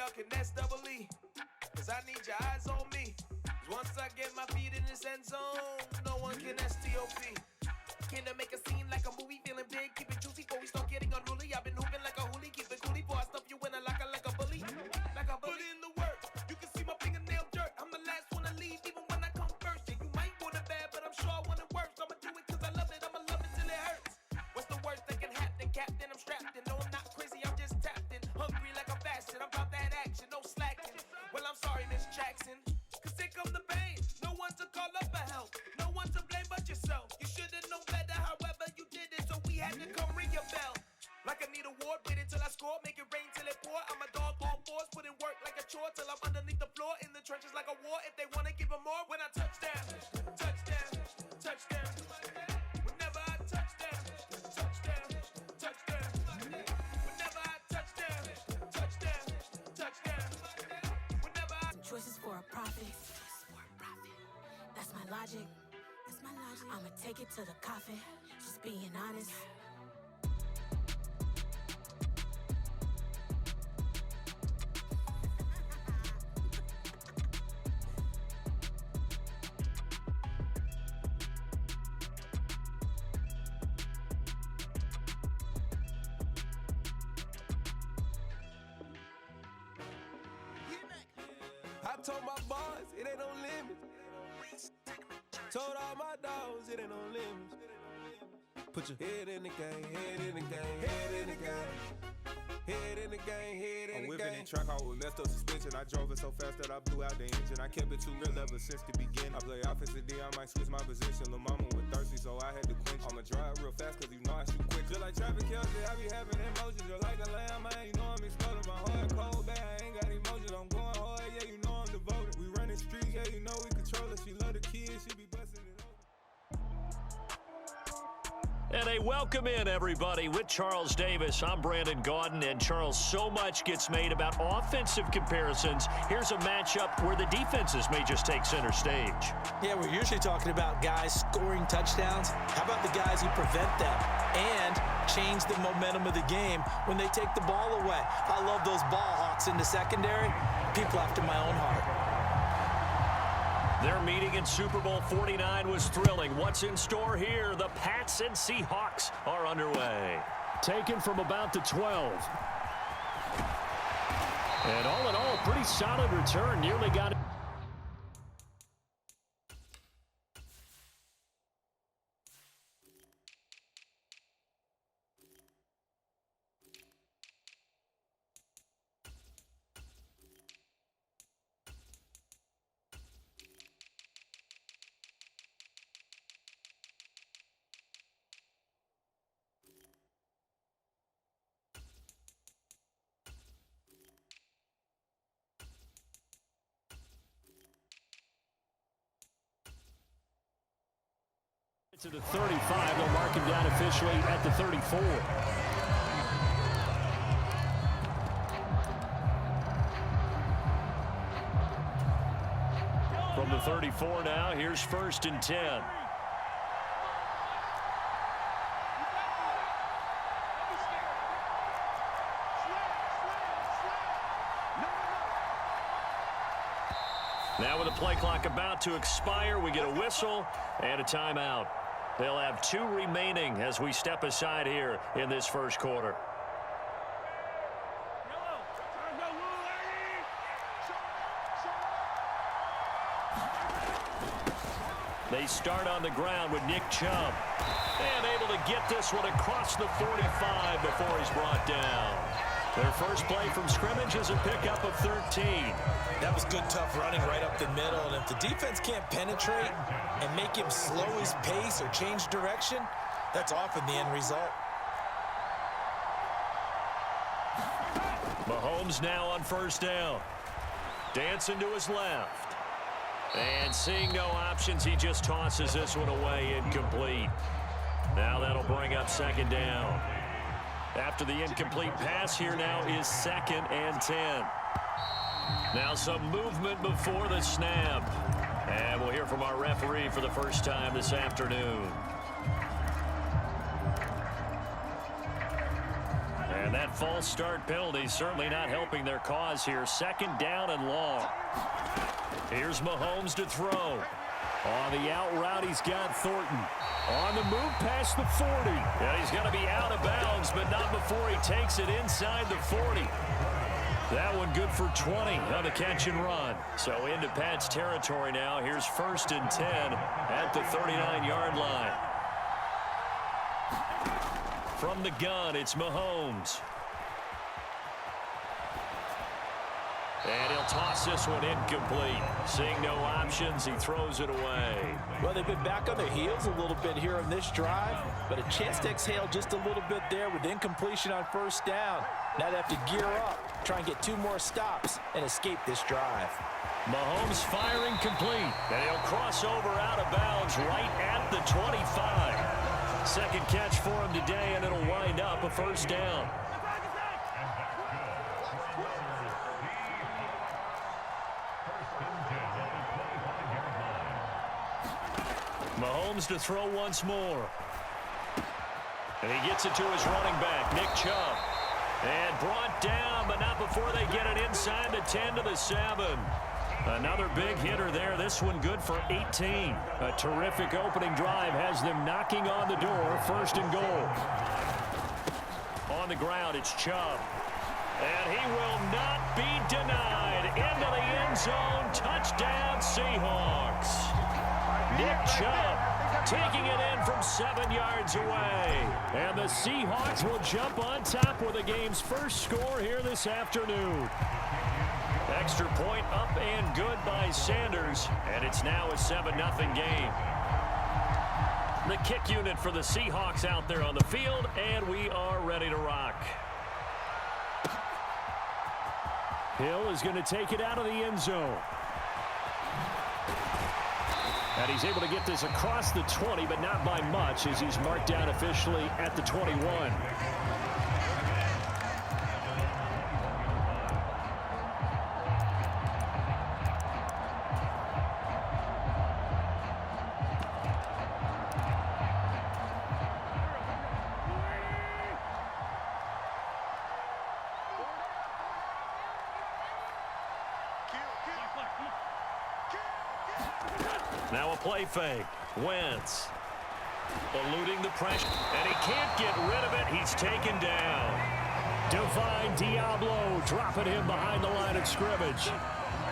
y'all can S-double-E, cause I need your eyes on me. Once I get my feet in this end zone, no one can S-T-O-P. Can I make a scene like a movie, feeling big, keep it juicy before we start getting unruly. I've been hooping like a hoolie, keep it coolie before I stuff you in a locker like a bully. Like a bully. Put in the work, you can see my fingernail dirt. I'm the last one to leave, even when I come first. Yeah, you might want it bad, but I'm sure I want it worse. I'ma do it cause I love it, I'ma love it till it hurts. What's the worst that can happen, Captain? I'm strapped in. No, I'm not crazy, I'm just tapped in. Hungry like I'm fasting, I'm about that action, no slacking. Well, I'm sorry, Miss Jackson, cause here come the pain. No one to call up for help, no one to blame but yourself. You should've known better, however you did it, so we had to come ring your bell. Like I need a ward, wait until I score, make it rain till it pour. I'm a dog on fours, put in work like a chore till I'm underneath the floor, in the trenches like a war. If they wanna give them more, when I touch down, touchdown, touchdown. Whenever I touch down, touchdown, touchdown. Whenever I touchdown, touchdown, touchdown. Whenever I choices for a profit. That's my logic. I'ma take it to the coffin. Just being honest. I told my boys, it ain't no limit. Told all my dogs, it ain't no limits. Put your head in the game, head in the game, head in the game. Head in the game, head in the game. I'm whipping in track, I was messed up suspension. I drove it so fast that I blew out the engine. I kept it too real ever since the beginning. I play offensive D, I might switch my position. Lil' mama was thirsty, so I had to quench. I'ma drive real fast, cause you know I shoot quick. Just like traffic Kelsey, I be having emotions. Just like a lamb, man, you know I'm exploding. My heart cold, bad, I ain't got emotions. I'm going hard, yeah, you know I'm devoted. We running streets, yeah, you know we control it. She love the kids, she be busting it up. And a welcome in, everybody, with Charles Davis. I'm Brandon Gaudin, and Charles, so much gets made about offensive comparisons. Here's a matchup where the defenses may just take center stage. Yeah, we're usually talking about guys scoring touchdowns. How about the guys who prevent them and change the momentum of the game when they take the ball away? I love those ball hawks in the secondary. People after my own heart. Their meeting in Super Bowl 49 was thrilling. What's in store here? The Pats and Seahawks are underway. Taken from about the 12. And all in all, a pretty solid return. Nearly got it. To the 35, they'll mark him down officially at the 34. From the 34 now, here's 1st and 10. Now with the play clock about to expire, we get a whistle and a timeout. They'll have 2 remaining as we step aside here in this first quarter. They start on the ground with Nick Chubb. And able to get this one across the 45 before he's brought down. Their first play from scrimmage is a pickup of 13. That was good, tough running right up the middle. And if the defense can't penetrate and make him slow his pace or change direction, that's often the end result. Mahomes now on 1st down. Dancing to his left. And seeing no options, he just tosses this one away, incomplete. Now that'll bring up 2nd down. After the incomplete pass, here now is 2nd and 10. Now some movement before the snap. And we'll hear from our referee for the first time this afternoon. And That false start penalty certainly not helping their cause here. Second down and long. Here's Mahomes to throw. On the out route, he's got Thornton. On the move past the 40. And he's going to be out of bounds, but not before he takes it inside the 40. That one good for 20 on the catch and run. So into Pat's territory now. Here's 1st and 10 at the 39-yard line. From the gun, it's Mahomes. And he'll toss this one incomplete. Seeing no options, he throws it away. Well, they've been back on their heels a little bit here on this drive, but a chance to exhale just a little bit there with incompletion on 1st down. Now they have to gear up, try and get 2 more stops, and escape this drive. Mahomes firing complete, and he'll cross over out of bounds right at the 25. Second catch for him today, and it'll wind up a 1st down. Mahomes to throw once more. And he gets it to his running back, Nick Chubb. And brought down, but not before they get it inside the 10 to the 7. Another big hitter there. This one good for 18. A terrific opening drive has them knocking on the door. 1st and goal. On the ground, it's Chubb. And he will not be denied. Into the end zone. Touchdown, Seahawks. Nick Chubb taking it in from 7 yards away. And the Seahawks will jump on top with the game's first score here this afternoon. Extra point up and good by Sanders. And it's now a 7-0 game. The kick unit for the Seahawks out there on the field. And we are ready to rock. Hill is going to take it out of the end zone. And he's able to get this across the 20, but not by much, as he's marked down officially at the 21. Now a play fake. Wentz eluding the pressure, and he can't get rid of it. He's taken down. Divine Diablo dropping him behind the line of scrimmage.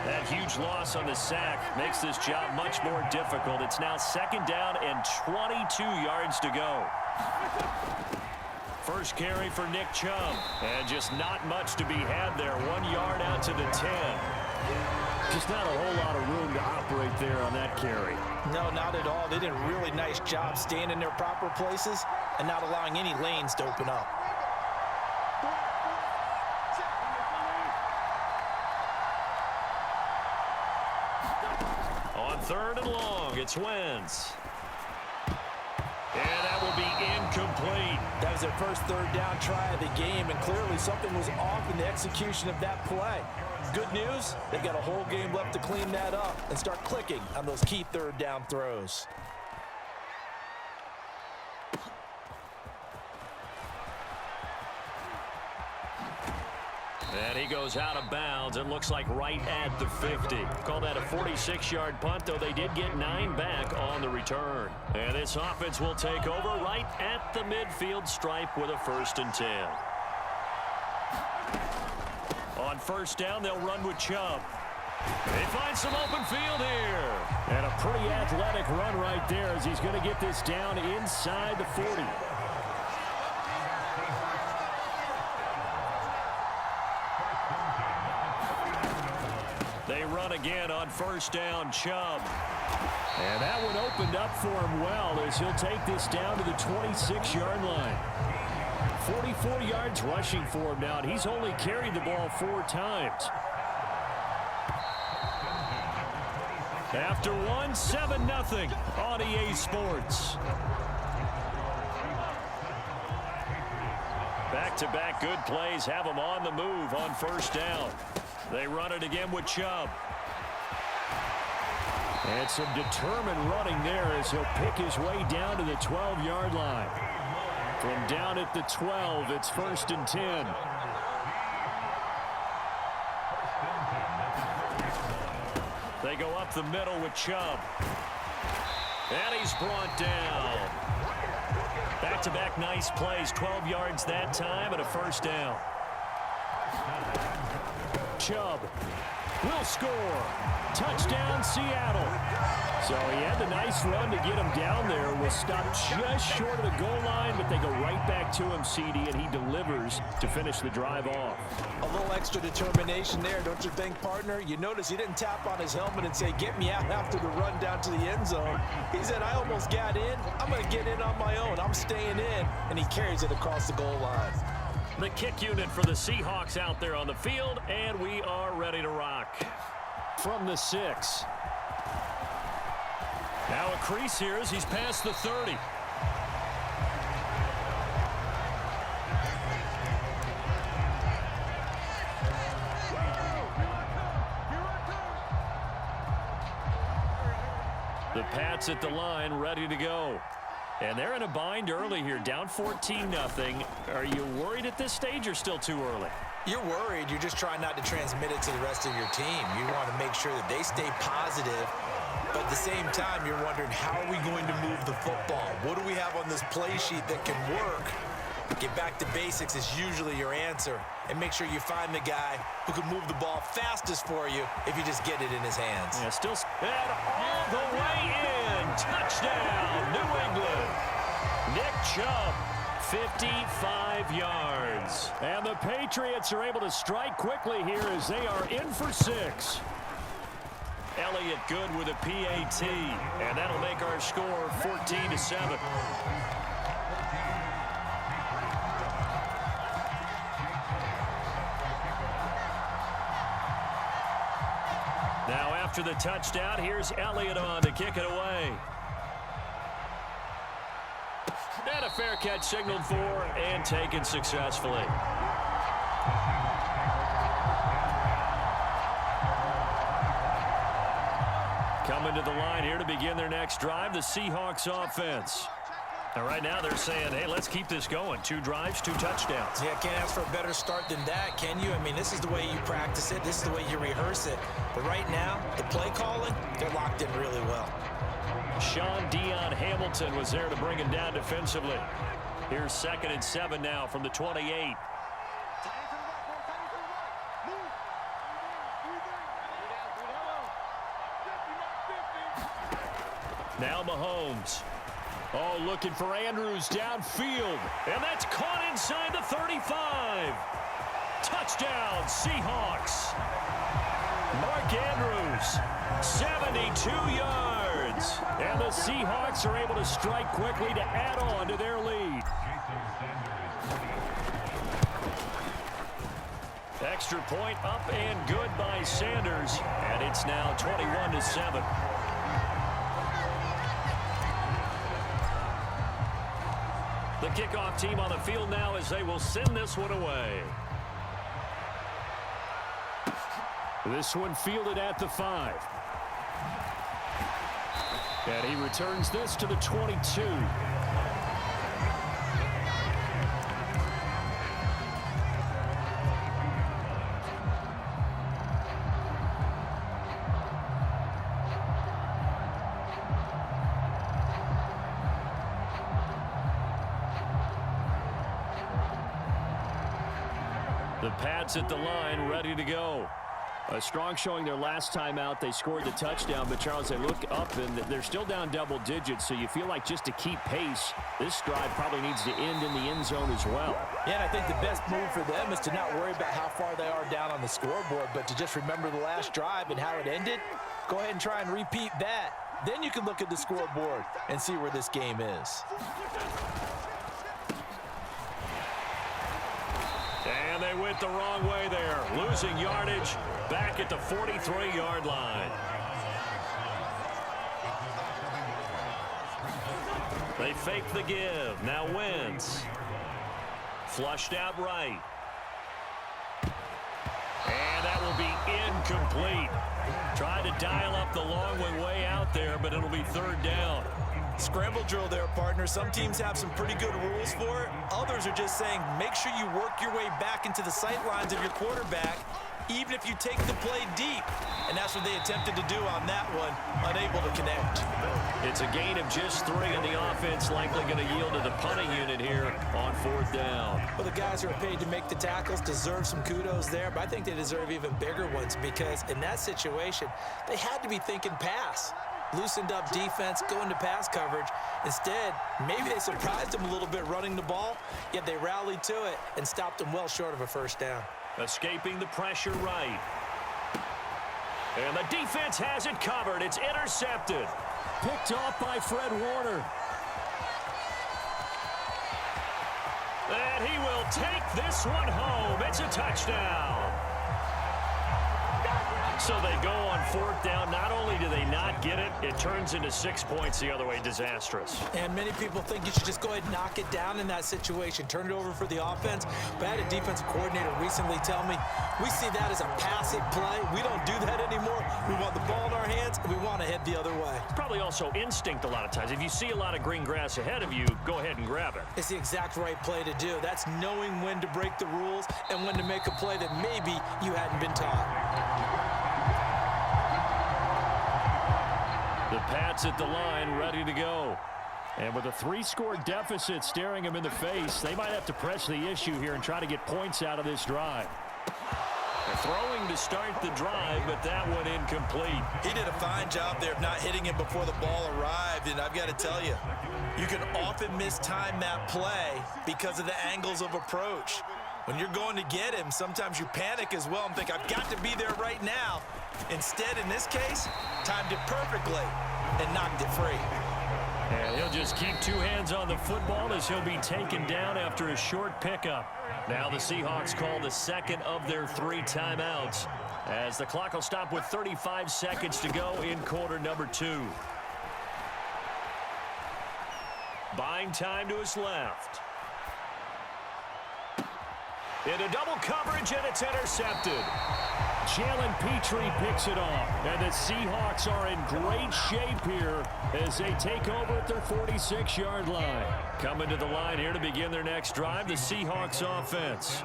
That huge loss on the sack makes this job much more difficult. It's now 2nd down and 22 yards to go. First carry for Nick Chubb, and just not much to be had there. 1 yard out to the 10. Just not a whole lot of room to operate there on that carry. No, not at all. They did a really nice job staying in their proper places and not allowing any lanes to open up. On 3rd and long, it's Wentz. And that will be incomplete. That was their first 3rd down try of the game, and clearly something was off in the execution of that play. Good news, they've got a whole game left to clean that up and start clicking on those key 3rd down throws. And he goes out of bounds. It looks like right at the 50. Call that a 46-yard punt, though they did get 9 back on the return. And this offense will take over right at the midfield stripe with a 1st and 10. On 1st down, they'll run with Chubb. They find some open field here. And a pretty athletic run right there as he's going to get this down inside the 40. They run again on 1st down, Chubb. And that one opened up for him well as he'll take this down to the 26-yard line. 44 yards rushing for him now, and he's only carried the ball 4 times. After one, 7-0 on EA Sports. Back-to-back good plays have them on the move on 1st down. They run it again with Chubb. And some determined running there as he'll pick his way down to the 12-yard line. From down at the 12, it's 1st and 10. They go up the middle with Chubb. And he's brought down. Back-to-back nice plays. 12 yards that time and a 1st down. Chubb will score. Touchdown, Seattle. So he had the nice run to get him down there. Was stopped just short of the goal line, but they go right back to him, CD, and he delivers to finish the drive off. A little extra determination there, don't you think, partner? You notice he didn't tap on his helmet and say, get me out after the run down to the end zone. He said, I almost got in. I'm going to get in on my own. I'm staying in. And he carries it across the goal line. The kick unit for the Seahawks out there on the field, and we are ready to rock. From the 6. Now a crease here as he's past the 30. The Pats at the line, ready to go. And they're in a bind early here, down 14-0. Are you worried at this stage or still too early? You're worried. You're just trying not to transmit it to the rest of your team. You want to make sure that they stay positive. But at the same time, you're wondering, how are we going to move the football? What do we have on this play sheet that can work? Get back to basics is usually your answer. And make sure you find the guy who can move the ball fastest for you if you just get it in his hands. Yeah, still and all the way in. Touchdown, New England. Nick Chubb, 55 yards. And the Patriots are able to strike quickly here as they are in for 6. Elliott good with a PAT, and that'll make our score 14-7. Now after the touchdown, here's Elliott on to kick it away. And a fair catch signaled for and taken successfully. Coming to the line here to begin their next drive, the Seahawks offense. And right now they're saying, hey, let's keep this going. 2 drives, 2 touchdowns. Yeah, can't ask for a better start than that, can you? I mean, this is the way you practice it. This is the way you rehearse it. But right now, the play calling, they're locked in really well. Sean Dion Hamilton was there to bring him down defensively. Here's 2nd and 7 now from the 28. Now Mahomes. Oh, looking for Andrews downfield. And that's caught inside the 35. Touchdown, Seahawks. Mark Andrews, 72 yards. And the Seahawks are able to strike quickly to add on to their lead. Extra point up and good by Sanders. And it's now 21-7. The kickoff team on the field now as they will send this one away. This one fielded at the 5. And he returns this to the 22. The Pats at the line, ready to go. A strong showing their last time out. They scored the touchdown, but Charles, they look up and they're still down double digits, so you feel like just to keep pace, this drive probably needs to end in the end zone as well. Yeah, and I think the best move for them is to not worry about how far they are down on the scoreboard, but to just remember the last drive and how it ended. Go ahead and try and repeat that. Then you can look at the scoreboard and see where this game is. And they went the wrong way there, losing yardage back at the 43-yard line. They fake the give. Now Wentz. Flushed out right. And that will be incomplete. Tried to dial up the long way out there, but it'll be 3rd down. Scramble drill there, partner. Some teams have some pretty good rules for it. Others are just saying make sure you work your way back into the sight lines of your quarterback, even if you take the play deep. And that's what they attempted to do on that one, unable to connect. It's a gain of just 3, and the offense likely going to yield to the punting unit here on 4th down. Well, the guys who are paid to make the tackles deserve some kudos there, but I think they deserve even bigger ones because in that situation, they had to be thinking pass. Loosened up defense, going to pass coverage. Instead, maybe they surprised them a little bit running the ball, yet they rallied to it and stopped them well short of a first down. Escaping the pressure right. And the defense has it covered. It's intercepted. Picked off by Fred Warner. And he will take this one home. It's a touchdown. So they go on 4th down. Not only do they not get it, it turns into 6 points the other way. Disastrous. And many people think you should just go ahead and knock it down in that situation. Turn it over for the offense. But I had a defensive coordinator recently tell me, we see that as a passive play. We don't do that anymore. We want the ball in our hands, and we want to head the other way. Probably also instinct a lot of times. If you see a lot of green grass ahead of you, go ahead and grab it. It's the exact right play to do. That's knowing when to break the rules and when to make a play that maybe you hadn't been taught. The Pats at the line, ready to go. And with a 3-score deficit staring them in the face, they might have to press the issue here and try to get points out of this drive. They're throwing to start the drive, but that one incomplete. He did a fine job there of not hitting him before the ball arrived, and I've got to tell you, you can often mistime that play because of the angles of approach. When you're going to get him, sometimes you panic as well and think, I've got to be there right now. Instead, in this case, timed it perfectly and knocked it free. And he'll just keep 2 hands on the football as he'll be taken down after a short pickup. Now the Seahawks call the second of their 3 timeouts as the clock will stop with 35 seconds to go in quarter number 2. Buying time to his left. Into double coverage, and it's intercepted. Jalen Petrie picks it off, and the Seahawks are in great shape here as they take over at their 46-yard line. Coming to the line here to begin their next drive, the Seahawks offense.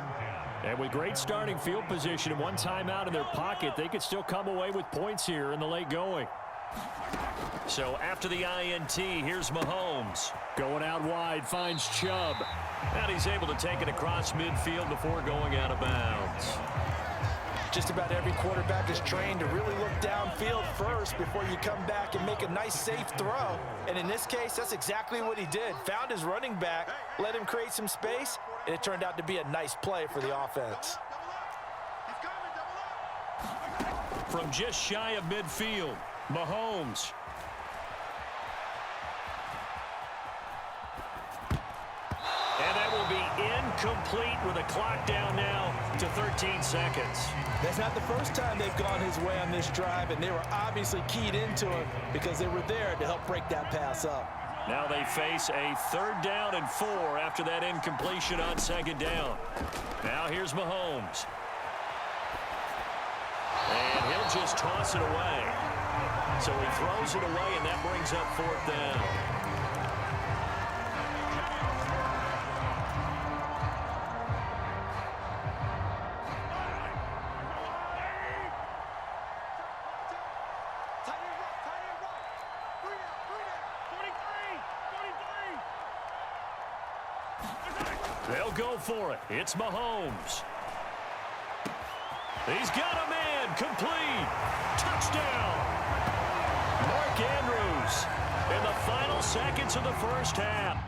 And with great starting field position and 1 timeout in their pocket, they could still come away with points here in the late going. So after the INT, here's Mahomes. Going out wide, finds Chubb. And he's able to take it across midfield before going out of bounds. Just about every quarterback is trained to really look downfield first before you come back and make a nice, safe throw. And in this case, that's exactly what he did. Found his running back, let him create some space, and it turned out to be a nice play for the offense. From just shy of midfield, Mahomes. And that will be incomplete with a clock down now to 13 seconds. That's not the first time they've gone his way on this drive, and they were obviously keyed into it because they were there to help break that pass up. Now they face a 3rd down and 4 after that incompletion on 2nd down. Now here's Mahomes. And he'll just toss it away. So he throws it away, and that brings up 4th down. They'll go for it. It's Mahomes. He's got a man. Complete. Touchdown. Mark Andrews in the final seconds of the first half.